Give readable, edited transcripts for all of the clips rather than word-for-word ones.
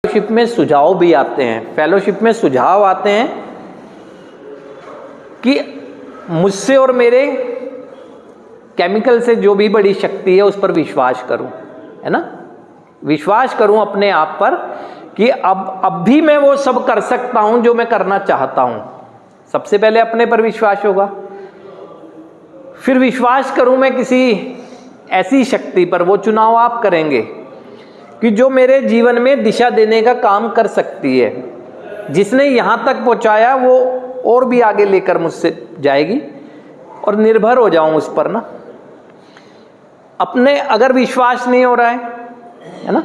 Fellowship में सुझाव भी आते हैं, फेलोशिप में सुझाव आते हैं कि मुझसे और मेरे केमिकल से जो भी बड़ी शक्ति है उस पर विश्वास करूं, है ना, विश्वास करूं अपने आप पर कि अब भी मैं वो सब कर सकता हूं जो मैं करना चाहता हूं। सबसे पहले अपने पर विश्वास होगा, फिर विश्वास करूं मैं किसी ऐसी शक्ति पर, वो चुनाव आप करेंगे कि जो मेरे जीवन में दिशा देने का काम कर सकती है। जिसने यहां तक पहुंचाया वो और भी आगे लेकर मुझसे जाएगी, और निर्भर हो जाऊं उस पर ना। अपने अगर विश्वास नहीं हो रहा है ना,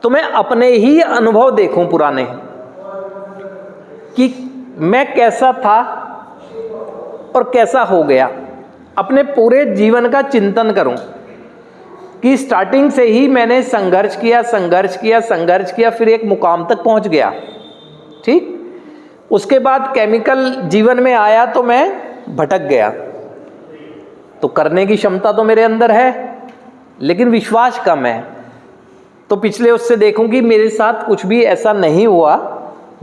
तो मैं अपने ही अनुभव देखूं पुराने कि मैं कैसा था और कैसा हो गया। अपने पूरे जीवन का चिंतन करूं कि स्टार्टिंग से ही मैंने संघर्ष किया, फिर एक मुकाम तक पहुंच गया, ठीक। उसके बाद केमिकल जीवन में आया तो मैं भटक गया। तो करने की क्षमता तो मेरे अंदर है, लेकिन विश्वास कम है। तो पिछले उससे देखूं कि मेरे साथ कुछ भी ऐसा नहीं हुआ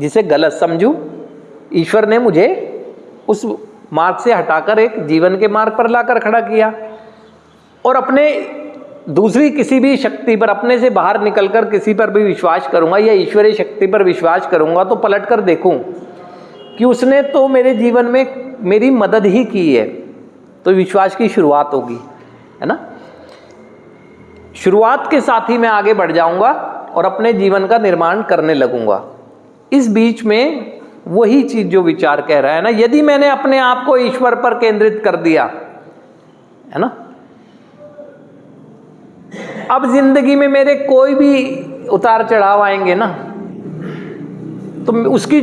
जिसे गलत समझूं। ईश्वर ने मुझे उस मार्ग से हटाकर एक जीवन के मार्ग पर लाकर खड़ा किया, और अपने दूसरी किसी भी शक्ति पर, अपने से बाहर निकलकर किसी पर भी विश्वास करूंगा या ईश्वरीय शक्ति पर विश्वास करूंगा तो पलट कर देखूं कि उसने तो मेरे जीवन में मेरी मदद ही की है। तो विश्वास की शुरुआत होगी, है ना। शुरुआत के साथ ही मैं आगे बढ़ जाऊंगा और अपने जीवन का निर्माण करने लगूंगा। इस बीच में वही चीज जो विचार कह रहा है ना, यदि मैंने अपने आप को ईश्वर पर केंद्रित कर दिया, है ना, अब जिंदगी में मेरे कोई भी उतार चढ़ाव आएंगे ना, तो उसकी